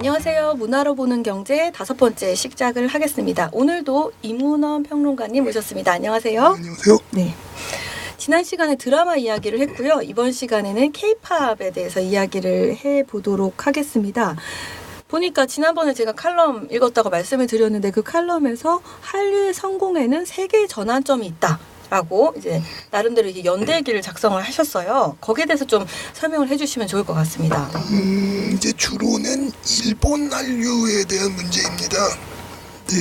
안녕하세요. 문화로 보는 경제 5번째 시작을 하겠습니다. 오늘도 이문원 평론가님 모셨습니다. 안녕하세요. 안녕하세요. 네. 지난 시간에 드라마 이야기를 했고요. 이번 시간에는 K-팝에 대해서 이야기를 해보도록 하겠습니다. 보니까 지난번에 제가 칼럼 읽었다고 말씀을 드렸는데 그 칼럼에서 한류의 성공에는 3개의 전환점이 있다. 라고 이제 나름대로 이게 연대기를 작성을 하셨어요. 거기에 대해서 좀 설명을 해주시면 좋을 것 같습니다. 이제 주로는 일본 한류에 대한 문제입니다. 네,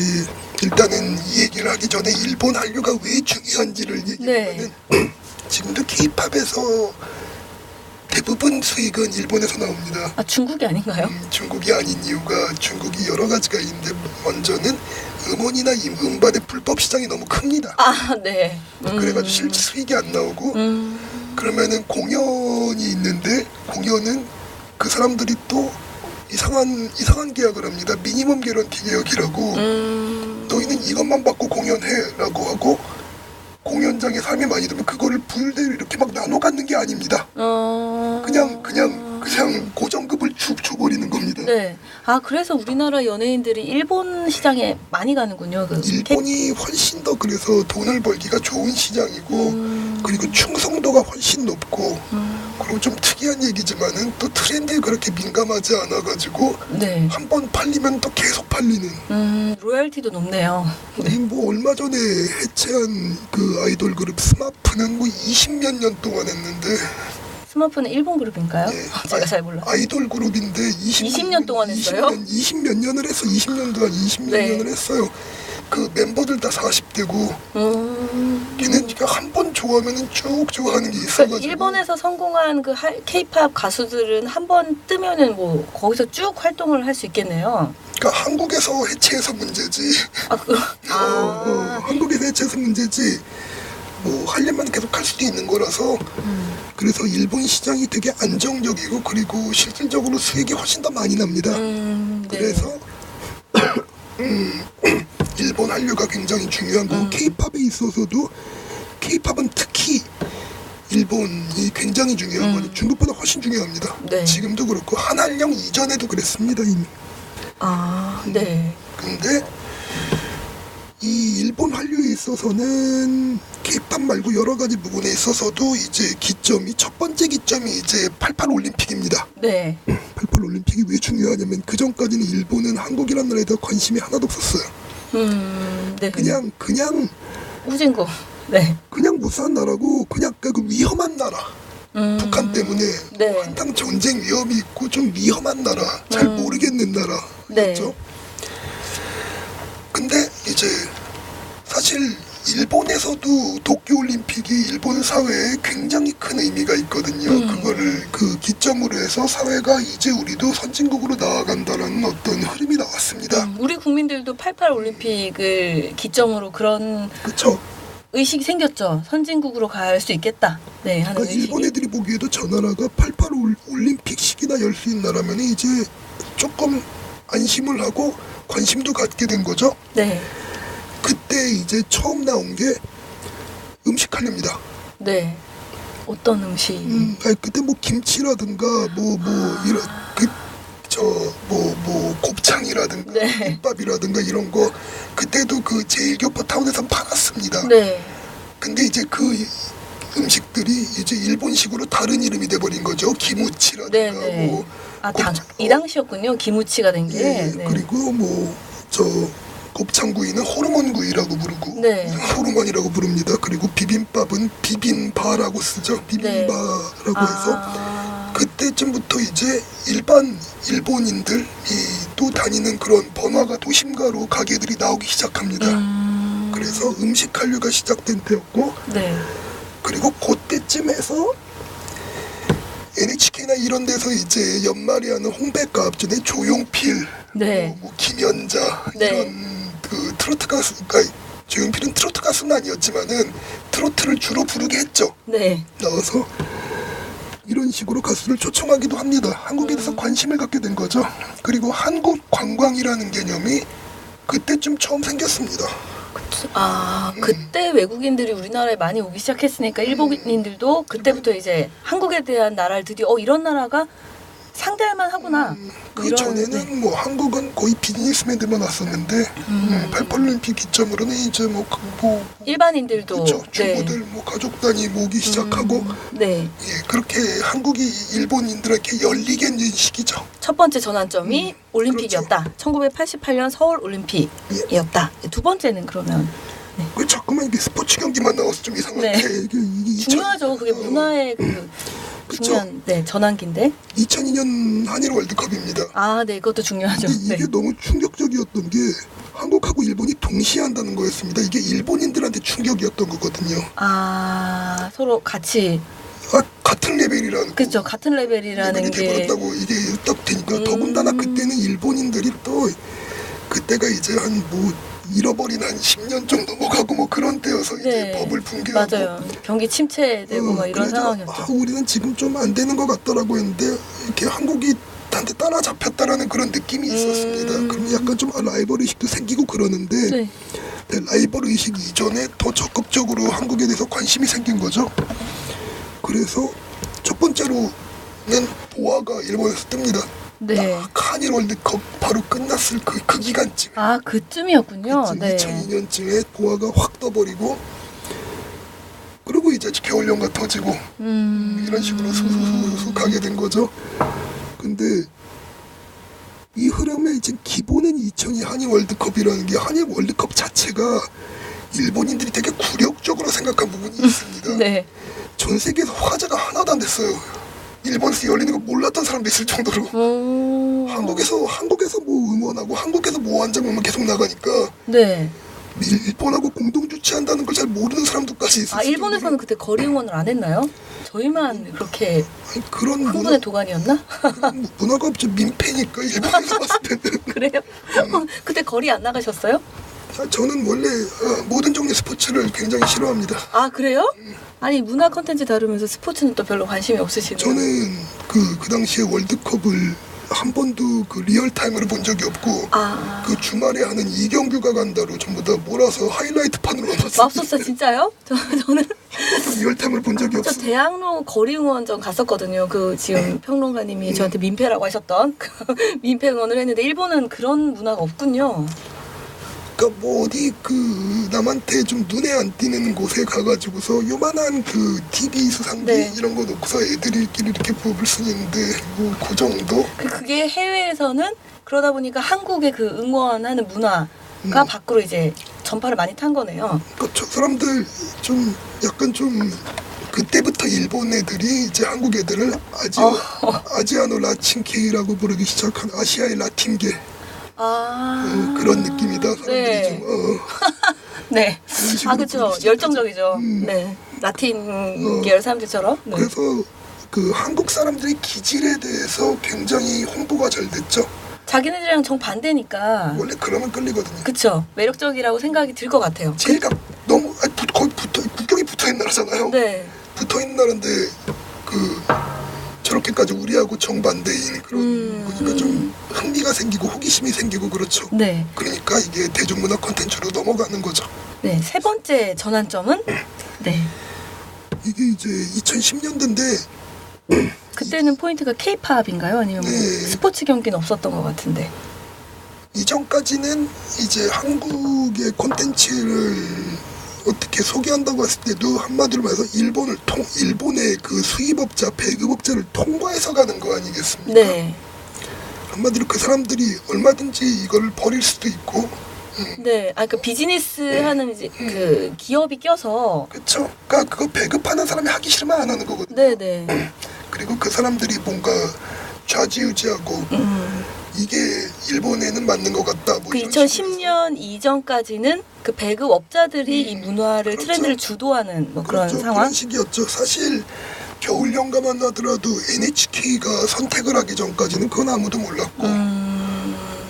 일단은 이 얘기를 하기 전에 일본 한류가 왜 중요한지를 얘기하면은 지금도 K-팝에서 대부분 수익은 일본에서 나옵니다. 아, 중국이 아닌가요? 중국이 아닌 이유가 중국이 여러 가지가 있는데 먼저는 음원이나 음반의 불법 시장이 너무 큽니다. 아, 네. 그래가지고 실제 수익이 안 나오고 그러면은 공연이 있는데 공연은 그 사람들이 또 이상한 계약을 합니다. 미니멈 개런티 계약이라고 너희는 이것만 받고 공연해라고 하고 공연장에 사람이 많이 들면 그거를 분대로 이렇게 막 나눠 갖는 게 아닙니다. 그냥 고정급을 쭉 줘버리는 겁니다. 네. 아, 그래서 우리나라 연예인들이 일본 시장에 많이 가는군요. 일본이 훨씬 더 그래서 돈을 벌기가 좋은 시장이고 그리고 충성도가 훨씬 높고 그리고 좀 특이한 얘기지만은 또 트렌드에 그렇게 민감하지 않아가지고 한 번 팔리면 또 계속 팔리는 로열티도 높네요. 뭐 얼마 전에 해체한 그 아이돌 그룹 스마프는 뭐 20몇 년 동안 했는데 스마프는 일본 그룹인가요? 예, 제가 잘 몰라요. 아이돌 그룹인데 20년 동안 했어요? 20몇 년을 했어. 20년 동안 20몇 년을 했어요. 그 멤버들 다 40대고 걔는 한 번 좋아하면은 쭉 좋아하는 게 있어가지고 일본에서 성공한 그 K-팝 가수들은 한 번 뜨면은 뭐 거기서 쭉 활동을 할 수 있겠네요. 그러니까 한국에서 해체해서 문제지. 한국에서 해체해서 문제지. 뭐 하려면 계속 할 수도 있는 거라서 그래서 일본 시장이 되게 안정적이고 그리고 실질적으로 수익이 훨씬 더 많이 납니다. 그래서 일본 한류가 굉장히 중요한 거고 K-팝에 있어서도 K-팝은 특히 일본이 굉장히 중요한 거죠. 중국보다 훨씬 중요합니다. 네. 지금도 그렇고 한한령 이전에도 그랬습니다 이미. 근데 이 일본 한류에 있어서는 K-팝 말고 여러 가지 부분에 있어서도 이제 첫 번째 기점이 이제 88 올림픽입니다. 88 올림픽이 왜 중요하냐면 그 전까지는 일본은 한국이라는 나라에 대해 관심이 하나도 없었어요. 그냥 우진국. 그냥 무사한 나라고 그냥 그 위험한 나라. 북한 때문에 한탕 전쟁 위험이 있고 좀 위험한 나라, 잘 모르겠는 나라였죠. 근데 이제 사실 일본에서도 도쿄올림픽이 일본 사회에 굉장히 큰 의미가 있거든요. 그거를 그 기점으로 해서 사회가 이제 우리도 선진국으로 나아간다는 어떤 흐름이 나왔습니다. 우리 국민들도 88 올림픽을 기점으로 그런 의식이 생겼죠. 선진국으로 갈 수 있겠다. 하는 그러니까 일본 애들이 보기에도 저 나라가 88 올림픽식이나 열 수 있는 나라면 이제 조금 안심을 하고 관심도 갖게 된 거죠. 그때 이제 처음 나온 게 음식 한류입니다. 어떤 음식? 그때 뭐 김치라든가 이런 곱창이라든가 김밥이라든가 이런 거 그때도 그 제1교포 타운에서 팔았습니다. 근데 이제 그 음식들이 이제 일본식으로 다른 이름이 돼버린 거죠. 기무치라든가 이 당시였군요. 기무치가 된 게. 그리고 곱창구이는 호르몬구이라고 부르고 호르몬이라고 부릅니다. 그리고 비빔밥은 비빔바라고 쓰죠. 비빔바라고 해서 그때쯤부터 이제 일반 일본인들이 또 다니는 그런 번화가 도심가로 가게들이 나오기 시작합니다. 그래서 음식 한류가 시작된 때였고 그리고 그때쯤에서 NHK나 이런 데서 이제 연말에 하는 홍백가 전에 조용필, 김연자 이런 그 트로트 가수가 조용필은 트로트 가수는 아니었지만은 트로트를 주로 부르게 했죠. 나와서 이런 식으로 가수를 초청하기도 합니다. 한국에 대해서 관심을 갖게 된 거죠. 그리고 한국 관광이라는 개념이 그때쯤 처음 생겼습니다. 그때 외국인들이 우리나라에 많이 오기 시작했으니까 일본인들도 그때부터 이제 한국에 대한 나라를 드디어 이런 나라가 상대할만 하구나. 그 이런, 전에는 네. 뭐 한국은 거의 비즈니스맨들만 왔었는데 88올림픽 기점으로는 이제 뭐 일반인들도 그렇죠. 네. 주부들 뭐 가족 단위 모기 시작하고 네. 예, 그렇게 한국이 일본인들에게 열리게 된 시기죠. 첫 번째 전환점이 올림픽이었다. 1988년 서울 올림픽이었다. 두 번째는 그러면 왜 자꾸만 이게 스포츠 경기만 나와서 좀 이상한데 네. 이게 중요하죠. 그게 문화의 그 중요한 네, 전환기인데. 2002년 한일 월드컵입니다. 아, 네, 그것도 중요하죠. 근데 이게 네. 너무 충격적이었던 게 한국하고 일본이 동시에 한다는 거였습니다. 이게 일본인들한테 충격이었던 거거든요. 아, 서로 같이 같은 레벨이라는 그렇죠. 같은 레벨이라는 레벨이 게 돼버렸다고 이게 딱 되니까 더군다나 그때는 일본인들이 또 그때가 이제 한 뭐 잃어버린 한 10년 정도 넘어가고 뭐 그런 때여서 이제 네. 법을 붕괴하고 맞아요. 경기 침체되고 막 이런 그래서 상황이었죠. 우리는 지금 좀 안 되는 것 같더라고 했는데 이렇게 한국이 한테 따라잡혔다라는 그런 느낌이 있었습니다. 그럼 약간 좀 라이벌 의식도 생기고 그러는데 네. 라이벌 의식 이전에 더 적극적으로 한국에 대해서 관심이 생긴 거죠. 그래서 첫 번째로는 보아가 일본에서 뜹니다. 네. 한일 월드컵 바로 끝났을 그 기간쯤. 아, 그쯤이었군요. 네. 2002년쯤에 보아가 확 떠버리고 그리고 이제 겨울연가 터지고 이런 식으로 수수수 가게 된 거죠. 근데 이 흐름의 이제 기본은 2002 한일 월드컵이라는 게 한일 월드컵 자체가 일본인들이 되게 굴욕적으로 생각한 부분이 있습니다. 네. 전 세계에서 화제가 하나도 안 됐어요. 일본에서 열리는 거 몰랐던 사람도 있을 정도로. 한국에서 뭐 응원하고 한국에서 뭐 한 장면만 계속 나가니까 네. 일본하고 공동 주최한다는 걸 잘 모르는 사람들까지 있었어요. 아, 일본에서는 그때 거리 응원을 안 했나요? 저희만 그렇게 그런 흥분의 도가니였나? 문화가 좀 민폐니까 일본에서 봤을 때는. 그래요? 그때 거리 안 나가셨어요? 저는 원래 모든 종류의 스포츠를 굉장히 싫어합니다. 아, 그래요? 아니, 문화 콘텐츠 다루면서 스포츠는 또 별로 관심이 없으시네요. 저는 그 당시에 월드컵을 한 번도 그 리얼타임으로 본 적이 없고 그 주말에 하는 이경규가 간다로 전부 다 몰아서 하이라이트판으로 봤어요. 맙소사 진짜요? 저는 리얼타임을 본 적이 저 없어요. 대학로 거리 응원전 갔었거든요. 그 지금 평론가님이 저한테 민폐라고 하셨던 그 민폐 응원을 했는데 일본은 그런 문화가 없군요. 그러니까 뭐 어디 그 남한테 좀 눈에 안 띄는 곳에 가가지고서 요만한 그 TV 수상기 네. 이런 거 놓고서 애들끼리 이렇게 볼 수 있는데 뭐 그 정도? 그게 해외에서는 그러다 보니까 한국의 그 응원하는 문화가 밖으로 이제 전파를 많이 탄 거네요. 그러니까 저 사람들 좀 약간 좀 그때부터 일본 애들이 이제 한국 애들을 아지아노 라틴계라고 부르기 시작한 아시아의 라틴계 그런 느낌이다. 사람들이 네. 좀 네. 그런 식으로 그렇죠. 부르기 열정적이죠. 네. 라틴 계열 사람들처럼. 네. 그래서 그 한국 사람들의 기질에 대해서 굉장히 홍보가 잘 됐죠. 자기네들이랑 정반대니까. 원래 그러면 끌리거든요. 그쵸. 매력적이라고 생각이 들 것 같아요. 제가 너무 거의 국경이 붙어있는 나라잖아요. 네. 붙어있는 나라인데 그 저렇게까지 우리하고 정반대인 그런 거니까 좀 흥미가 생기고 호기심이 생기고 그렇죠. 네. 그러니까 이게 대중문화 콘텐츠로 넘어가는 거죠. 네. 세 번째 전환점은? 네. 이게 이제 2010년대인데 그때는 포인트가 K-팝인가요? 아니면 뭐 네. 스포츠 경기는 없었던 것 같은데. 이전까지는 이제 한국의 콘텐츠를 어떻게 소개한다고 했을 때도 한마디로 말해서 일본의 그 수입업자, 배급업자를 통과해서 가는 거 아니겠습니까? 네. 한마디로 그 사람들이 얼마든지 이걸 버릴 수도 있고 네. 아, 그 비즈니스 하는 이제 그 기업이 껴서. 그렇죠. 그러니까 그거 배급하는 사람이 하기 싫으면 안 하는 거거든요. 네네. 그리고 그 사람들이 뭔가 좌지우지하고 이게 일본에는 맞는 것 같다. 뭐 그 이런 식으로 해서. 2010년 이전까지는 그 배급업자들이 이 문화를 그렇죠. 트렌드를 주도하는 뭐 그런 그렇죠. 상황. 그런 식이었죠. 사실 겨울 연가만 하더라도 NHK가 선택을 하기 전까지는 그건 아무도 몰랐고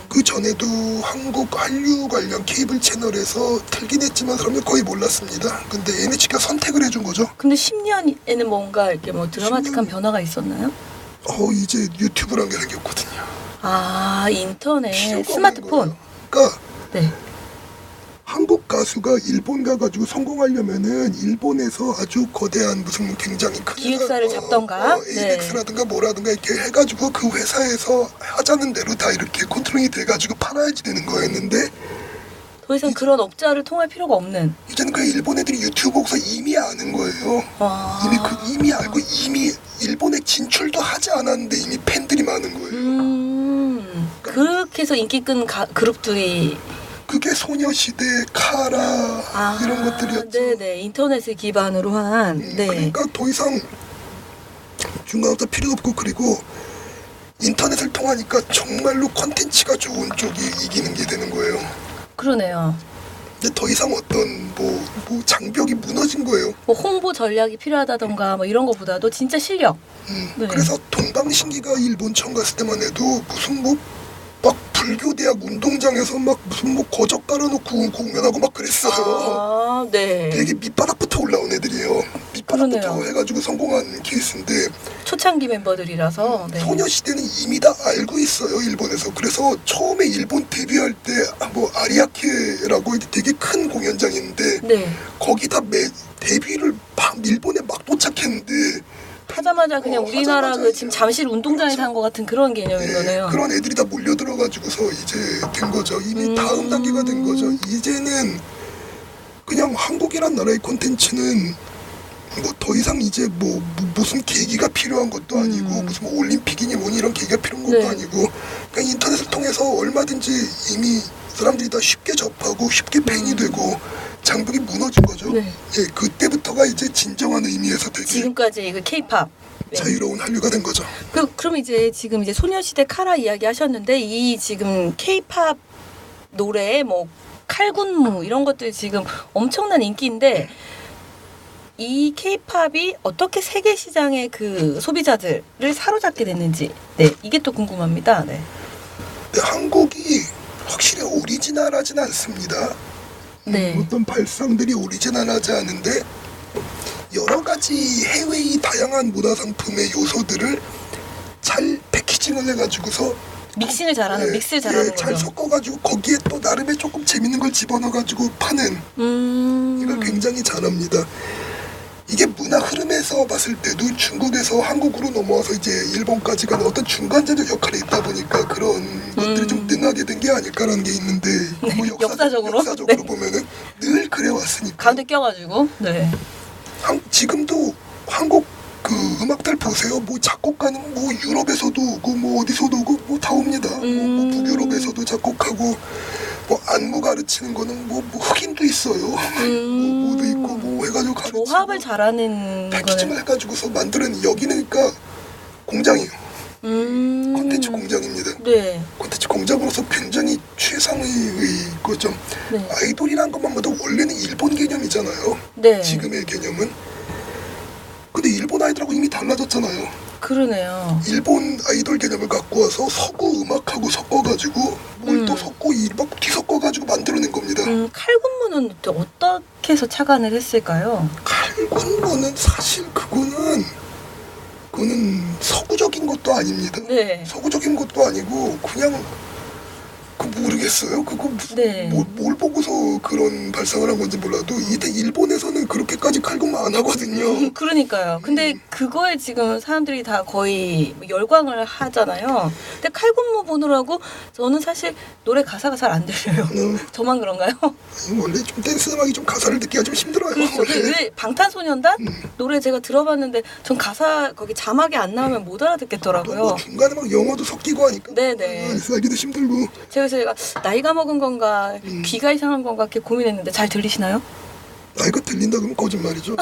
그 전에도 한국 한류 관련 케이블 채널에서 틀긴 했지만 사람들 거의 몰랐습니다. 근데 NHK가 선택을 해준 거죠. 근데 10년에는 뭔가 이렇게 뭐 드라마틱한 10년. 변화가 있었나요? 이제 유튜브란 게 생겼거든요. 아, 인터넷, 필요가 없는 스마트폰. 거예요. 그러니까 네. 한국 가수가 일본 가가지고 성공하려면은 일본에서 아주 거대한 무슨 굉장히 큰 기획사를 잡던가 에이벡스라든가 뭐라든가 이렇게 해가지고 그 회사에서 하자는 대로 다 이렇게 컨트롤이 돼가지고 팔아야지 되는 거였는데 더 이상 그런 업자를 통할 필요가 없는. 이제는 그 일본 애들이 유튜브 보고서 이미 아는 거예요. 아. 이미 알고 이미 일본에 진출도 하지 않았는데 이미 팬들이 많은 거예요. 그렇게 해서 인기 끈 그룹들이 그게 소녀시대, 카라 이런 것들이었죠. 네네, 인터넷을 기반으로 한. 네. 그러니까 더 이상 중간업자 필요 없고 그리고 인터넷을 통하니까 정말로 콘텐츠가 좋은 쪽이 이기는 게 되는 거예요. 그러네요. 근데 더 이상 어떤 뭐 장벽이 무너진 거예요. 뭐 홍보 전략이 필요하다던가 뭐 이런 거보다도 진짜 실력. 네. 그래서 동방신기가 일본 처음 갔을 때만 해도 무슨 뭐 막 불교대학 운동장에서 막 무슨 뭐 거적 깔아놓고 공연하고 막 그랬어요. 아, 네. 되게 밑바닥부터 올라온 애들이에요. 밑바닥부터 그러네요. 해가지고 성공한 케이스인데 초창기 멤버들이라서. 네. 소녀시대는 이미 다 알고 있어요, 일본에서. 그래서 처음에 일본 데뷔할 때 뭐 아리아케라고 되게 큰 공연장인데 네. 거기 다 데뷔를 일본에 막 도착했는데 하자마자 그냥 우리나라 하자마자 그 지금 잠실 운동장에서 한 것 같은 그런 개념인 거네요. 그런 애들이 다 몰려들어가지고서 이제 된 거죠. 이미 다음 단계가 된 거죠. 이제는 그냥 한국이란 나라의 콘텐츠는 뭐 더 이상 이제 뭐 무슨 계기가 필요한 것도 아니고 무슨 뭐 올림픽이니 뭐니 이런 계기가 필요한 것도 네. 아니고 그냥 인터넷을 통해서 얼마든지 이미 사람들이 다 쉽게 접하고 쉽게 팬이 되고 장벽이 무너진 거죠. 네. 예, 그때부터가 이제 진정한 의미에서 되게 지금까지 그 K-팝. 네. 자유로운 한류가 된 거죠. 그럼 이제 지금 이제 소녀시대 카라 이야기 하셨는데 이 지금 K-팝 노래 뭐 칼군무 이런 것들이 지금 엄청난 인기인데 이 K-팝이 어떻게 세계 시장의 그 소비자들을 사로잡게 됐는지 네 이게 또 궁금합니다. 네. 근데 한국이 확실히 오리지널하진 않습니다. 네. 어떤 발상들이 오리지널하지 않은데 여러 가지 해외의 다양한 문화 상품의 요소들을 잘 패키징을 해가지고서 믹싱을 잘하는 믹스를 잘하는 잘 거죠. 섞어가지고 거기에 또 나름의 조금 재밌는 걸 집어넣어가지고 파는 이걸 굉장히 잘합니다. 이게 문화 흐름에서 봤을 때도 중국에서 한국으로 넘어와서 이제 일본까지 가는 어떤 중간재적 역할이 있다 보니까 그런 것들이 좀 능하게 된 게 아닐까라는 게 있는데 네, 뭐 역사적으로 네. 네. 보면은 늘 그래왔으니까 가운데 껴가지고 네. 지금도 한국 그 음악들 보세요. 뭐 작곡가는 뭐 유럽에서도 오고 뭐 어디서도 오고 뭐 다 옵니다. 뭐 북유럽에서도 작곡하고 뭐 안무 가르치는 거는 뭐 흑인도 있어요. 뭐도 있고 뭐 해가지고 가르치고 조합을 잘하는 패키징을 거는 해가지고서 만드는 여기는 그러니까 공장이에요. 콘텐츠 공장입니다. 네. 콘텐츠 공장으로서 굉장히 최상의 거죠. 네. 아이돌이란 것만 봐도 원래는 일본 개념이잖아요. 네. 지금의 개념은. 근데 일본 아이돌하고 이미 달라졌잖아요. 그러네요. 일본 아이돌 개념을 갖고 와서 서구 음악하고 섞어가지고 뭘 또 섞고 막 뒤섞어가지고 만들어낸 겁니다. 칼군무는 또 어떻게 해서 착안을 했을까요? 칼군무는 사실 그거는 서구적인 것도 아닙니다. 네. 서구적인 것도 아니고 그냥 모르겠어요. 그거 무슨 네. 뭘 보고서 그런 발상을 한 건지 몰라도 이때 일본에서는 그렇게까지 칼군무 안 하거든요. 그러니까요. 근데 그거에 지금 사람들이 다 거의 열광을 하잖아요. 근데 칼군무 보느라고 저는 사실 노래 가사가 잘 안 들려요. 저만 그런가요? 원래 좀 댄스 음악이 좀 가사를 듣기가 좀 힘들어요. 그렇죠. 왜 방탄소년단 노래 제가 들어봤는데 전 가사 거기 자막이 안 나오면 못 알아듣겠더라고요. 뭐 중간에 막 영어도 섞이고 하니까 네네. 알기도 힘들고. 제가 나이가 먹은 건가 귀가 이상한 건가 이렇게 고민했는데 잘 들리시나요? 이거 들린다 그러면 거짓말이죠.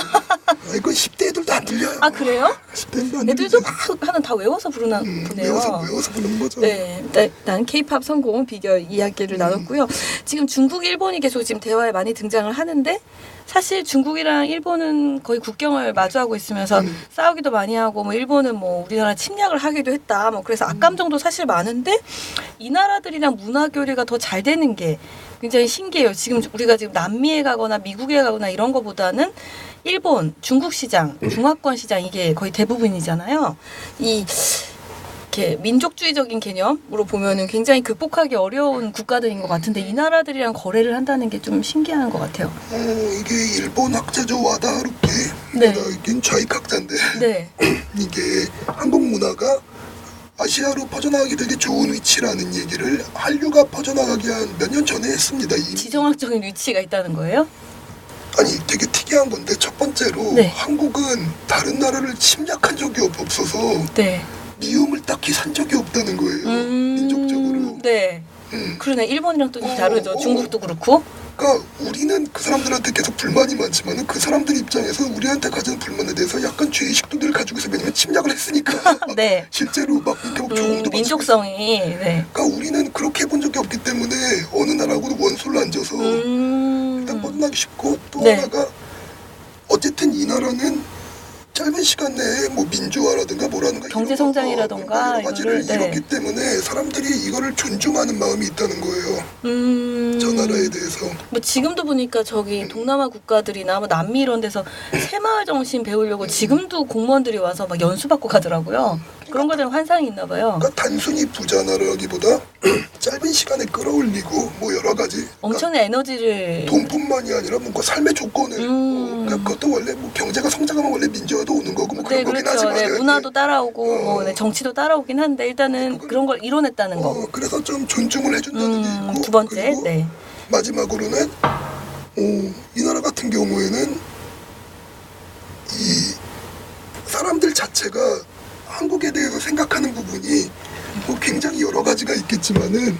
이거 10대 애들도 안 들려요. 아 그래요? 10대 애들도 안 애들도 들려요. 막 하는 다 외워서 부르나 보네요. 외워서 부르는 거죠. 네, 난 K-팝 성공 비결 이야기를 나눴고요. 지금 중국, 일본이 계속 지금 대화에 많이 등장을 하는데 사실 중국이랑 일본은 거의 국경을 마주하고 있으면서 싸우기도 많이 하고 뭐 일본은 뭐 우리나라 침략을 하기도 했다. 뭐 그래서 악감정도 사실 많은데 이 나라들이랑 문화 교류가 더 잘 되는 게 굉장히 신기해요. 지금 우리가 지금 남미에 가거나 미국에 가거나 이런 거보다는 일본, 중국 시장, 중화권 시장 이게 거의 대부분이잖아요. 이 이렇게 민족주의적인 개념으로 보면은 굉장히 극복하기 어려운 국가들인 것 같은데 이 나라들이랑 거래를 한다는 게 좀 신기한 것 같아요. 이게 일본 학자죠. 와다 하루키. 네. 이게 좌익 학자인데 네. 이게 한국 문화가 아시아로 퍼져나가기 되게 좋은 위치라는 얘기를 한류가 퍼져나가기 한 몇 년 전에 했습니다. 이미. 지정학적인 위치가 있다는 거예요? 아니 되게 특이한 건데 첫 번째로 네. 한국은 다른 나라를 침략한 적이 없어서 네. 미움을 딱히 산 적이 없다는 거예요. 민족적으로. 네. 그러네. 일본이랑 또 좀 다르죠. 중국도 그렇고. 그러니까 우리는 그 사람들한테 계속 불만이 많지만 그 사람들 입장에서 우리한테 가진 불만에 대해서 약간 죄의식도 늘 가지고 있어. 왜냐면 침략을 했으니까. 네. 실제로 막 이렇게 막 조공도 민족성이. 네. 그러니까 우리는 그렇게 해본 적이 없기 때문에 어느 나라하고도 원수를 안 져서 일단 뻗어나기 쉽고 또 네. 하나가 어쨌든 이 나라는 짧은 시간 내에 뭐 민주화라든가 뭐라든가 경제 성장이라든가 여러 가지를 이거를, 네. 이뤘기 때문에 사람들이 이거를 존중하는 마음이 있다는 거예요. 저 나라에 대해서. 뭐 지금도 보니까 저기 동남아 국가들이나 뭐 남미 이런 데서 새마을 정신 배우려고 지금도 공무원들이 와서 막 연수받고 가더라고요. 그런 거에 대한 환상이 있나 봐요. 그러니까 단순히 부자 나라라기보다 짧은 시간에 끌어올리고 뭐 여러 가지 그러니까 엄청난 에너지를. 돈뿐만이 아니라 뭔가 삶의 조건을 그러니까 그것도 원래 뭐 경제가 성장하면 원래 민주화도 오는 거고 뭐 그런 네, 거긴 그렇죠. 하지만 네, 문화도 따라오고 뭐 네, 정치도 따라오긴 한데 일단은 그런 걸 이뤄냈다는 거. 그래서 좀 존중을 해준다는 게 있고 두 번째, 그리고 네. 마지막으로는 이 나라 같은 경우에는 이 사람들 자체가 한국에 대해서 생각하는 부분이 뭐 굉장히 여러 가지가 있겠지만은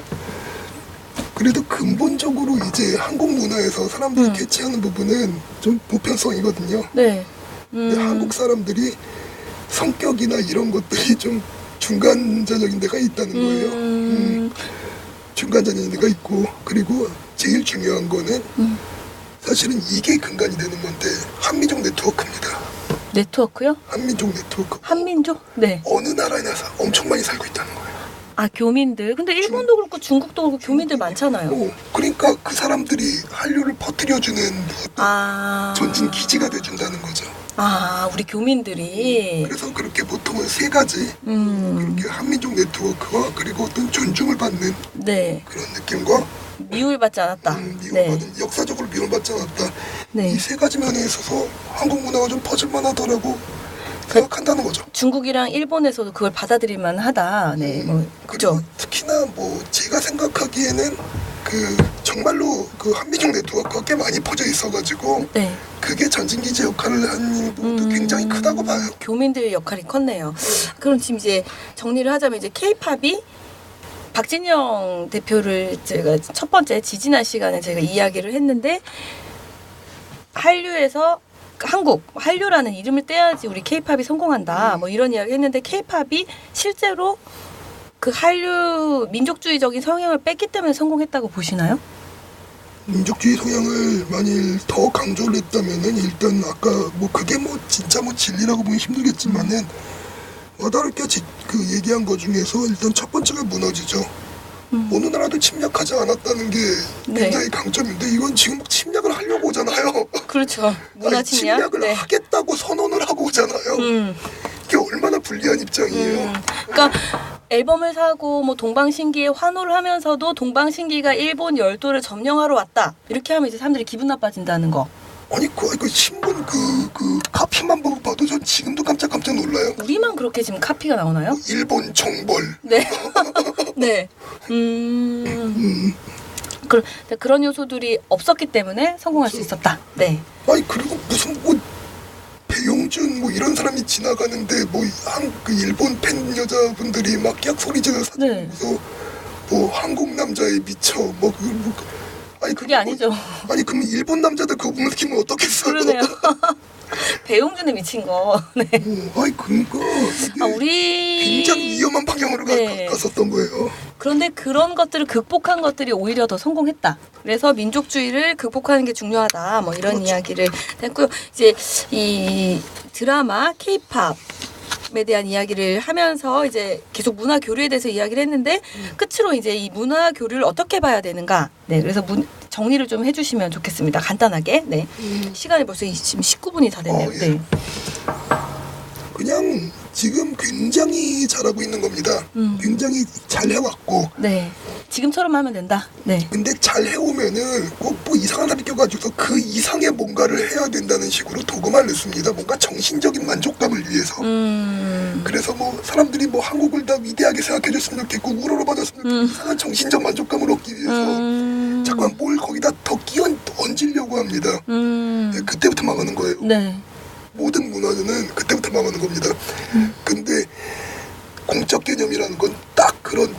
그래도 근본적으로 이제 한국 문화에서 사람들이 캐치하는 부분은 좀 보편성이거든요. 네. 근데 한국 사람들이 성격이나 이런 것들이 좀 중간자적인 데가 있다는 거예요. 중간자적인 데가 있고 그리고 제일 중요한 거는 사실은 이게 근간이 되는 건데 한민족 네트워크입니다. 네트워크요? 한민족 네트워크. 한민족? 네. 어느 나라에서 엄청 많이 살고 있다는 거예요. 아, 교민들. 근데 일본도 그렇고 중국도 그렇고 교민들 많잖아요. 그러니까 그 사람들이 한류를 퍼뜨려주는 아. 전진 기지가 돼준다는 거죠. 아, 우리 교민들이. 그래서 그렇게 보통은 세 가지 그렇게 한민족 네트워크와 그리고 어떤 존중을 받는 네. 그런 느낌과 미움받지 않았다. 미움받은 역사적으로 미움받지 않았다. 네. 이 세 가지 면에 있어서 한국 문화가 좀 퍼질만하더라고 생각한다는 거죠. 중국이랑 일본에서도 그걸 받아들일만 하다. 네. 뭐, 그죠? 그리고 특히나 뭐 제가 생각하기에는 그 정말로 그 한민족 네트워크가 꽤 많이 퍼져 있어가지고 네. 그게 전진기지 역할을 한 부분도 굉장히 크다고 봐요. 교민들의 역할이 컸네요. 그럼 지금 이제 정리를 하자면 이제 K-팝이 박진영 대표를 제가 첫 번째 지지난 시간에 제가 이야기를 했는데 한류에서 한류라는 이름을 떼야지 우리 K-팝이 성공한다. 뭐 이런 이야기 했는데 K-팝이 실제로 그 한류 민족주의적인 성향을 뺐기 때문에 성공했다고 보시나요? 민족주의 성향을 만일 더 강조를 했다면은 일단 아까 뭐 그게 뭐 진짜 뭐 진리라고 보기 힘들겠지만은 와다르게 그 얘기한 것 중에서 일단 첫 번째가 무너지죠. 어느 나라도 침략하지 않았다는 게 굉장히 네. 강점인데 이건 지금 침략을 하려고 오잖아요. 그렇죠. 문화 아니, 침략. 침략을 네. 하겠다고 선언을 하고 오잖아요. 이게 얼마나 불리한 입장이에요. 그러니까 앨범을 사고 뭐 동방신기에 환호를 하면서도 동방신기가 일본 열도를 점령하러 왔다. 이렇게 하면 이제 사람들이 기분 나빠진다는 거. 아니 그 신문 그 카피만 봐도 전 지금도 깜짝 놀라요. 우리만 그렇게 지금 카피가 나오나요? 일본 정벌. 네. 네. 그런 요소들이 없었기 때문에 성공할 수 있었다. 네. 아니 그리고 무슨 뭐 배용준 뭐 이런 사람이 지나가는데 뭐 그 일본 팬 여자분들이 막 약 소리 지르는 사진 네. 보고서 뭐 한국 남자에 미쳐 뭐 아니 그게 아니죠. 아니 그럼 일본 남자들 그거 느끼면 어떻겠어요? 그러네요. 배용준에 미친 거. 네. 아니 그러니까 이게 우리 굉장히 위험한 방향으로 네. 갔었던 거예요. 그런데 그런 것들을 극복한 것들이 오히려 더 성공했다. 그래서 민족주의를 극복하는 게 중요하다. 뭐 이런 이야기를 했고요. 이제 이 드라마 K-팝에 대한 이야기를 하면서 이제 계속 문화 교류에 대해서 이야기를 했는데 끝으로 이제 이 문화 교류를 어떻게 봐야 되는가. 네, 그래서 정리를 좀 해주시면 좋겠습니다. 간단하게. 네, 시간이 벌써 지금 19분이 다 됐네요. 예. 네. 그냥 지금 굉장히 잘하고 있는 겁니다. 굉장히 잘 해왔고. 네. 지금처럼 하면 된다. 네. 근데 잘 해오면은 꼭 뭐 이상한 사람이 껴가지고서 그 이상의 뭔가를 해야 된다는 식으로 도금을 냈습니다. 뭔가 정신적인 만족감을 위해서. 그래서 뭐 사람들이 뭐 한국을 다 위대하게 생각해줬으면 좋겠고 우러러봐줬으면 좋겠고 이상한 정신적 만족감을 얻기 위해서 자꾸만 뭘 거기다 더 끼얹 얹으려고 합니다. 네, 그때부터 망하는 거예요. 네. 모든 문화는 그때부터 망하는 겁니다. 근데 공적 개념이라는 건 딱 그런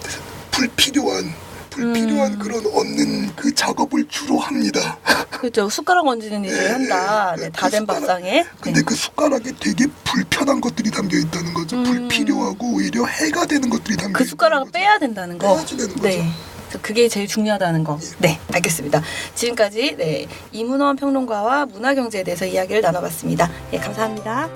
불필요한 그런 얻는 그 작업을 주로 합니다. 그렇죠. 숟가락 얹는 일을 한다. 네, 다 된 밥상에. 근데 네. 그 숟가락에 되게 불편한 것들이 담겨 있다는 거죠. 불필요하고 오히려 해가 되는 것들이 담겨 그 있다는 숟가락을 거죠. 빼야 된다는 거. 빼야지 되는 거죠. 네. 그래서 그게 제일 중요하다는 거. 네, 알겠습니다. 지금까지 이문원 평론가와 문화경제에 대해서 이야기를 나눠봤습니다. 예, 감사합니다.